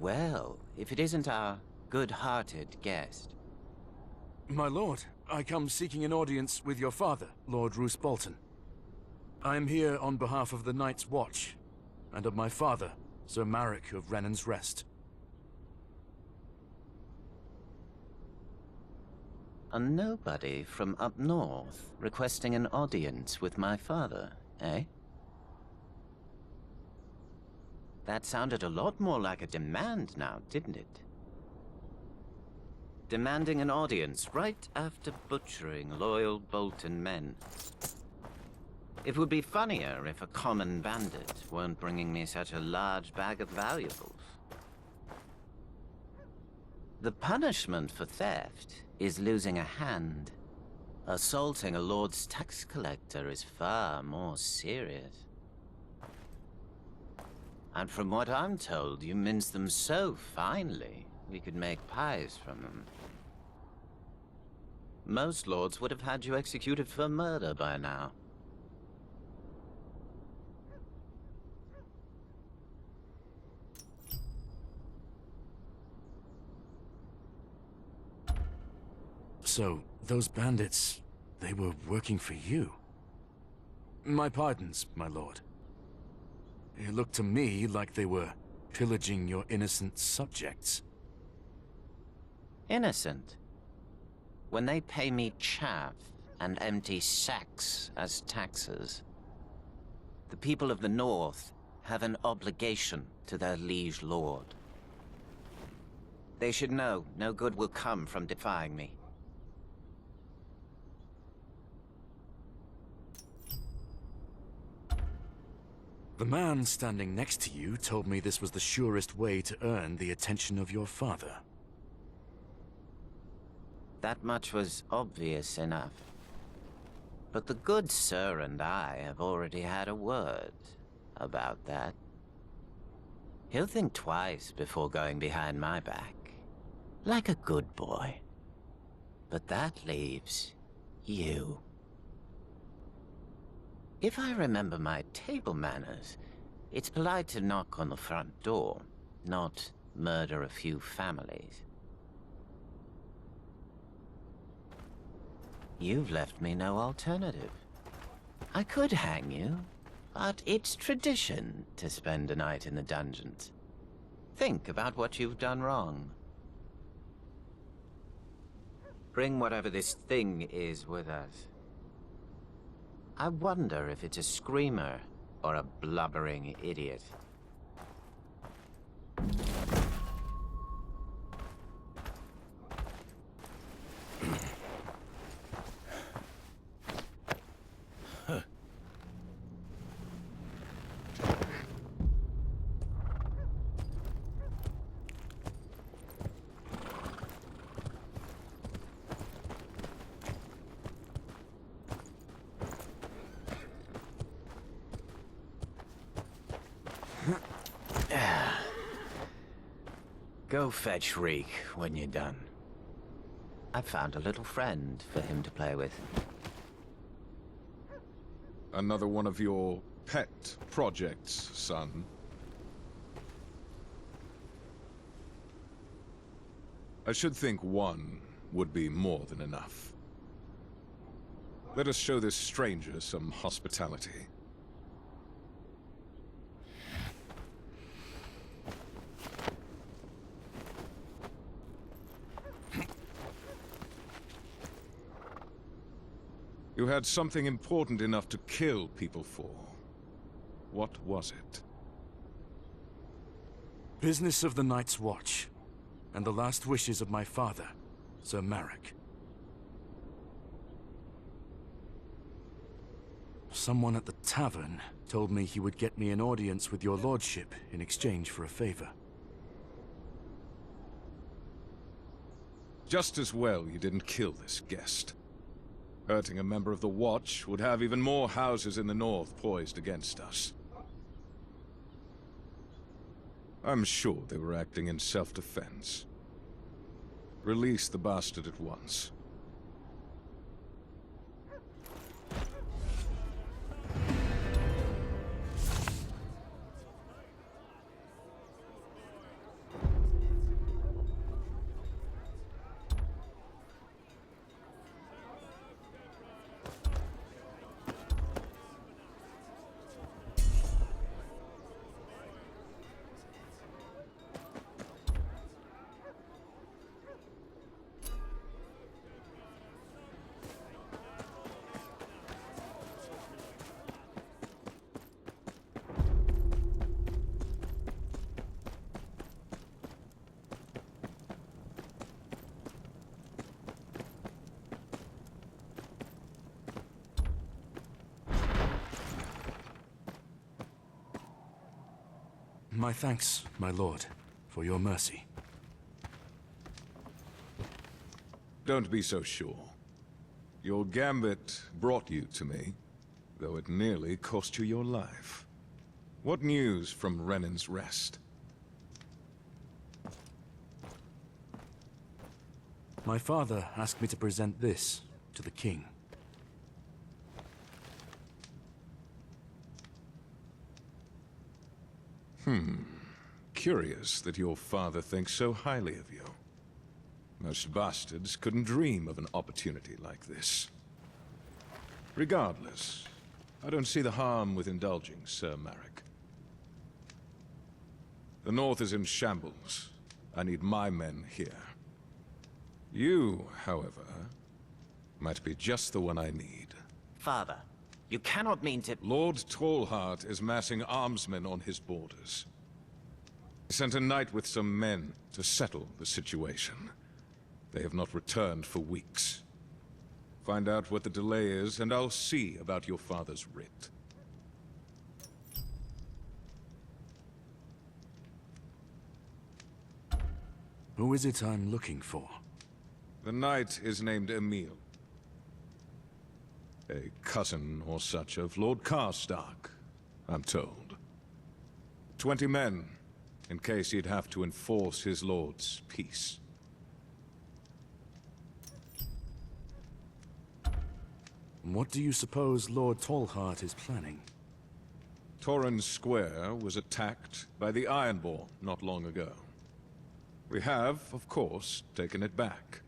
Well, if it isn't our good-hearted guest. My lord, I come seeking an audience with your father, Lord Ramsay Bolton. I am here on behalf of the Night's Watch, and of my father, Sir Marek of Renan's Rest. A nobody from up north requesting an audience with my father, eh? That sounded a lot more like a demand now, didn't it? Demanding an audience right after butchering loyal Bolton men. It would be funnier if a common bandit weren't bringing me such a large bag of valuables. The punishment for theft is losing a hand. Assaulting a lord's tax collector is far more serious. And from what I'm told, you mince them so finely, we could make pies from them. Most lords would have had you executed for murder by now. So, those bandits, they were working for you? My pardons, my lord. It looked to me like they were pillaging your innocent subjects. Innocent? When they pay me chaff and empty sacks as taxes, the people of the North have an obligation to their liege lord. They should know no good will come from defying me. The man standing next to you told me this was the surest way to earn the attention of your father. That much was obvious enough. But the good sir and I have already had a word about that. He'll think twice before going behind my back, like a good boy. But that leaves you. If I remember my table manners, it's polite to knock on the front door, not murder a few families. You've left me no alternative. I could hang you, but it's tradition to spend a night in the dungeons. Think about what you've done wrong. Bring whatever this thing is with us. I wonder if it's a screamer or a blubbering idiot. Go fetch Reek when you're done. I've found a little friend for him to play with. Another one of your pet projects, son. I should think one would be more than enough. Let us show this stranger some hospitality. You had something important enough to kill people for. What was it? Business of the Night's Watch, and the last wishes of my father, Sir Marek. Someone at the tavern told me he would get me an audience with your lordship in exchange for a favor. Just as well you didn't kill this guest. Hurting a member of the Watch would have even more houses in the north poised against us. I'm sure they were acting in self-defense. Release the bastard at once. My thanks, my lord, for your mercy. Don't be so sure. Your gambit brought you to me, though it nearly cost you your life. What news from Renan's Rest? My father asked me to present this to the king. Curious that your father thinks so highly of you. Most bastards couldn't dream of an opportunity like this. Regardless, I don't see the harm with indulging, Sir Marek. The North is in shambles. I need my men here. You, however, might be just the one I need. Father, you cannot mean to... Lord Tallheart is massing armsmen on his borders. He sent a knight with some men to settle the situation. They have not returned for weeks. Find out what the delay is, and I'll see about your father's writ. Who is it I'm looking for? The knight is named Emil. A cousin or such of Lord Karstark, I'm told. 20 men, in case he'd have to enforce his lord's peace. What do you suppose Lord Tallheart is planning? Torrens Square was attacked by the Ironborn not long ago. We have, of course, taken it back.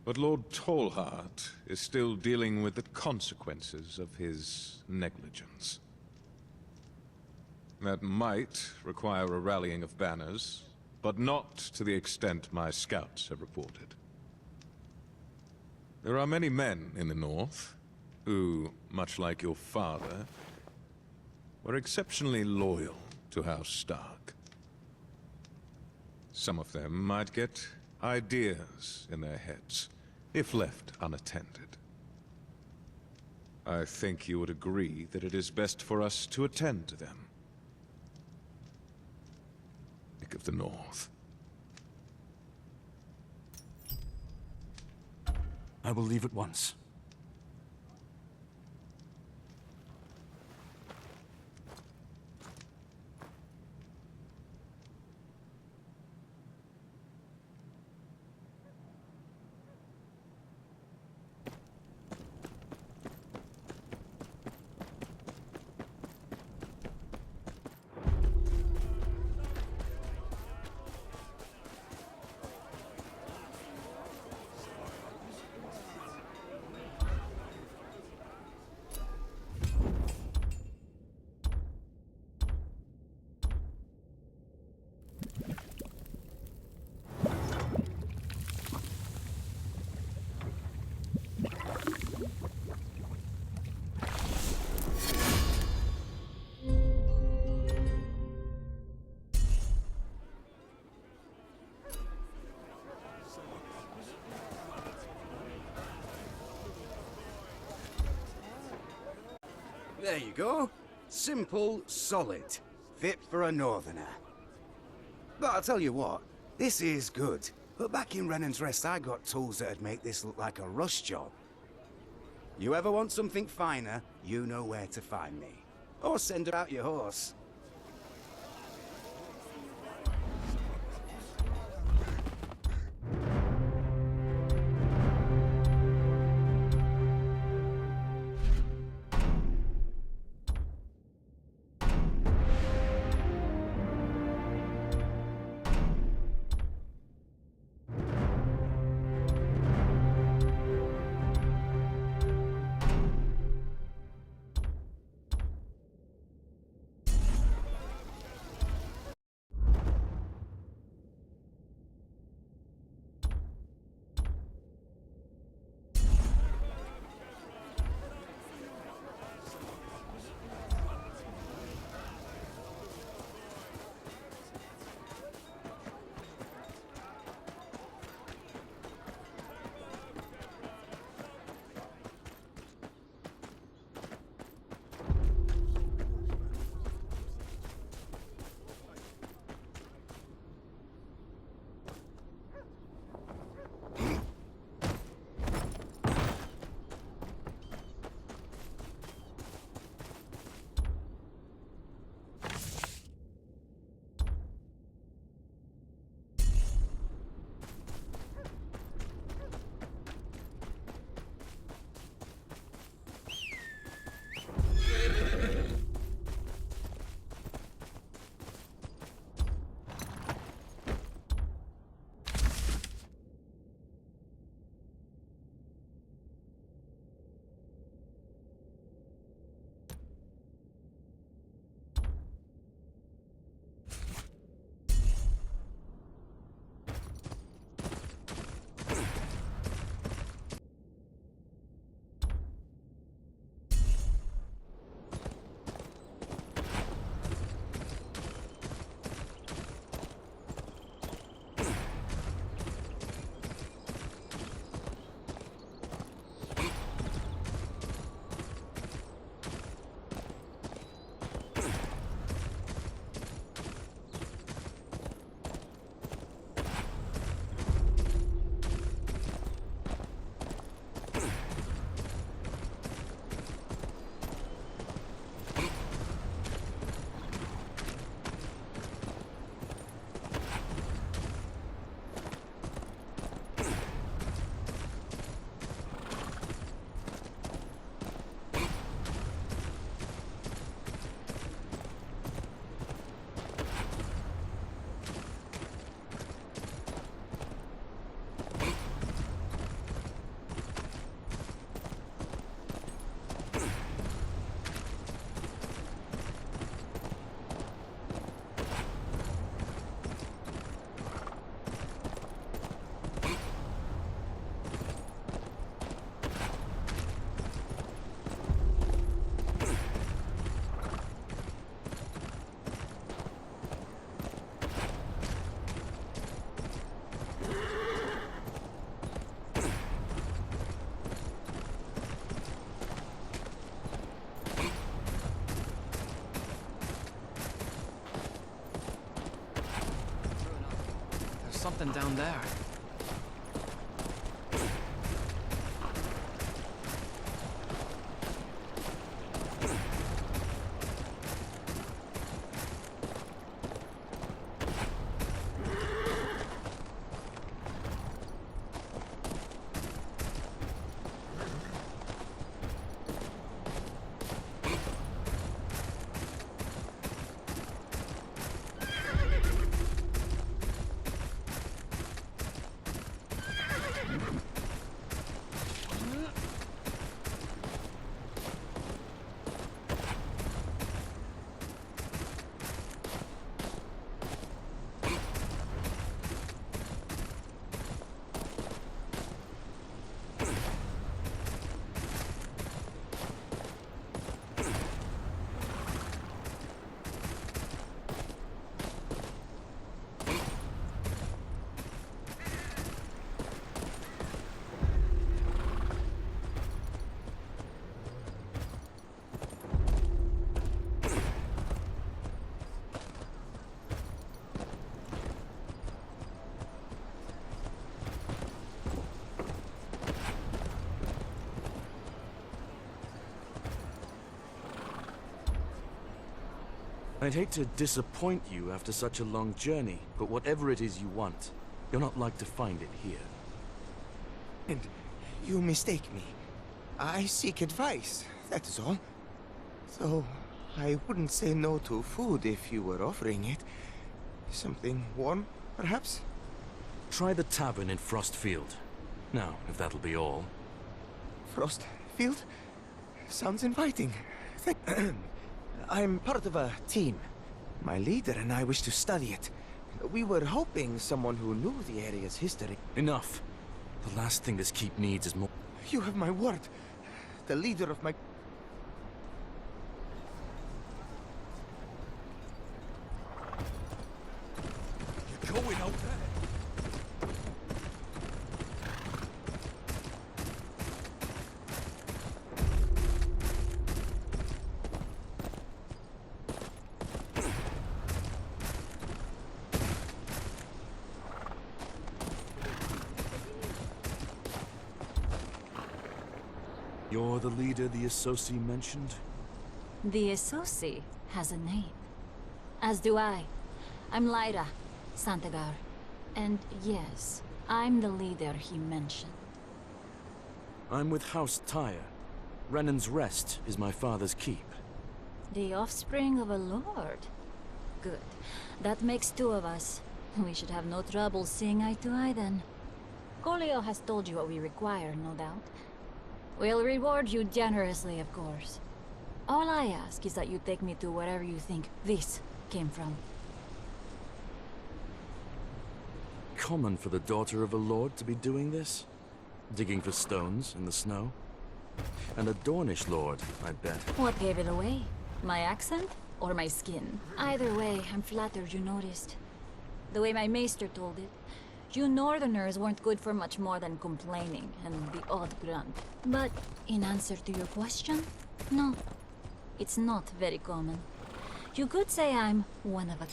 But Lord Tallheart is still dealing with the consequences of his negligence. That might require a rallying of banners, but not to the extent my scouts have reported. There are many men in the north who, much like your father, were exceptionally loyal to House Stark. Some of them might get ideas in their heads, if left unattended. I think you would agree that it is best for us to attend to them. Think of the North. I will leave at once. There you go. Simple, solid. Fit for a northerner. But I'll tell you what, this is good. But back in Renan's Rest, I got tools that'd make this look like a rush job. You ever want something finer, you know where to find me. Or send out your horse. something down there. I'd hate to disappoint you after such a long journey, but whatever it is you want, you're not like to find it here. And you mistake me. I seek advice, that is all. So, I wouldn't say no to food if you were offering it. Something warm, perhaps? Try the tavern in Frostfield. Now, if that'll be all. Frostfield? Sounds inviting. I'm part of a team. My leader and I wish to study it. We were hoping someone who knew the area's history. Enough. The last thing this keep needs is more... You have my word. The leader of my... You're going out there? You're the leader the Associ mentioned? The Associ has a name. As do I. I'm Lyra Santagar. And yes, I'm the leader he mentioned. I'm with House Tyre. Renan's Rest is my father's keep. The offspring of a lord. Good. That makes two of us. We should have no trouble seeing eye to eye then. Colio has told you what we require, no doubt. We'll reward you generously, of course. All I ask is that you take me to wherever you think this came from. Common for the daughter of a lord to be doing this? Digging for stones in the snow? And a Dornish lord, I bet. What gave it away? My accent? Or my skin? Either way, I'm flattered you noticed. The way my maester told it, you Northerners weren't good for much more than complaining and the odd grunt. But in answer to your question, no. It's not very common. You could say I'm one of a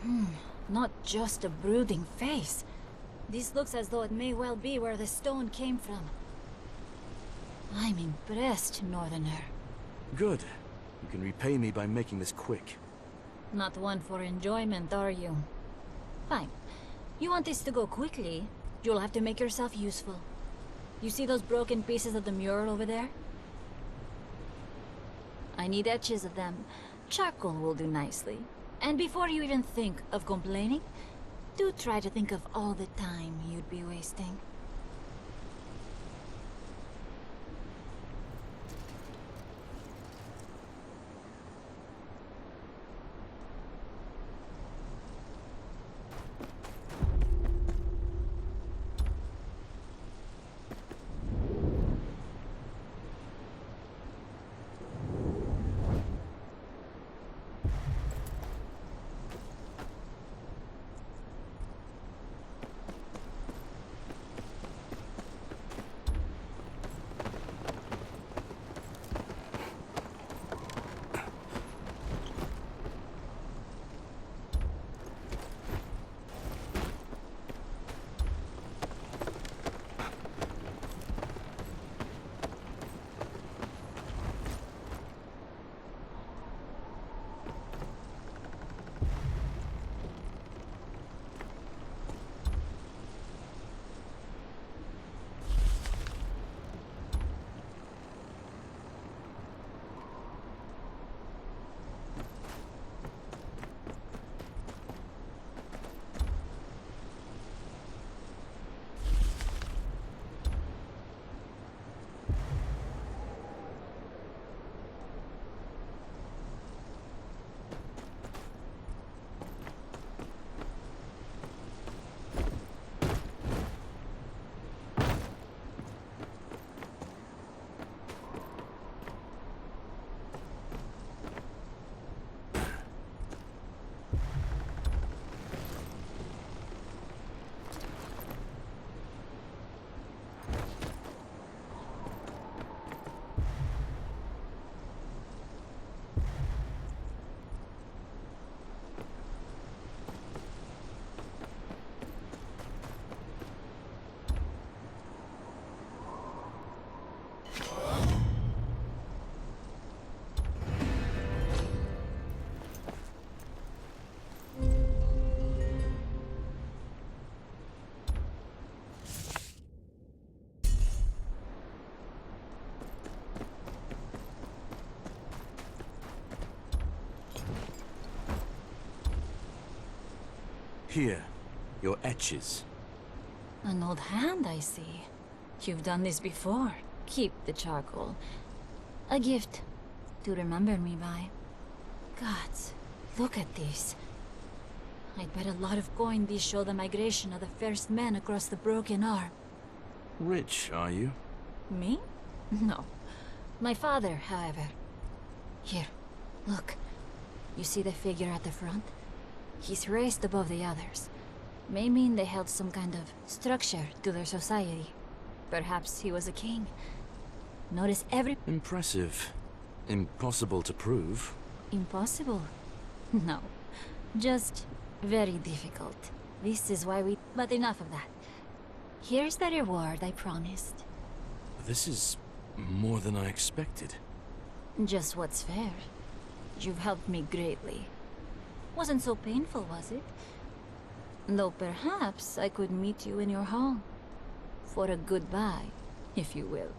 kind. Not just a brooding face. This looks as though it may well be where the stone came from. I'm impressed, Northerner. Good. You can repay me by making this quick. Not one for enjoyment, are you? Fine. You want this to go quickly, you'll have to make yourself useful. You see those broken pieces of the mural over there? I need etches of them. Charcoal will do nicely. And before you even think of complaining, do try to think of all the time you'd be wasting. Here, your etches. An old hand, I see. You've done this before. Keep the charcoal. A gift to remember me by. Gods, look at this. I'd bet a lot of coin these show the migration of the first men across the Broken Arm. Rich, are you? Me? No. My father, however. Here, look. You see the figure at the front? He's raised above the others. May mean they held some kind of structure to their society. Perhaps he was a king. Notice every... Impressive. Impossible to prove. Impossible? No. Just very difficult. This is why we... But enough of that. Here's the reward I promised. This is more than I expected. Just what's fair. You've helped me greatly. Wasn't so painful, was it? Though perhaps I could meet you in your home. For a goodbye, if you will.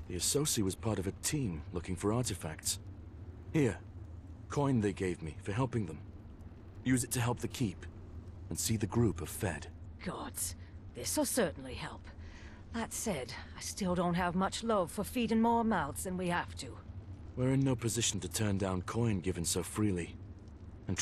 The Associate was part of a team looking for artifacts. Here, coin they gave me for helping them. Use it to help the keep, and see the group are fed. Gods, this'll certainly help. That said, I still don't have much love for feeding more mouths than we have to. We're in no position to turn down coin given so freely. And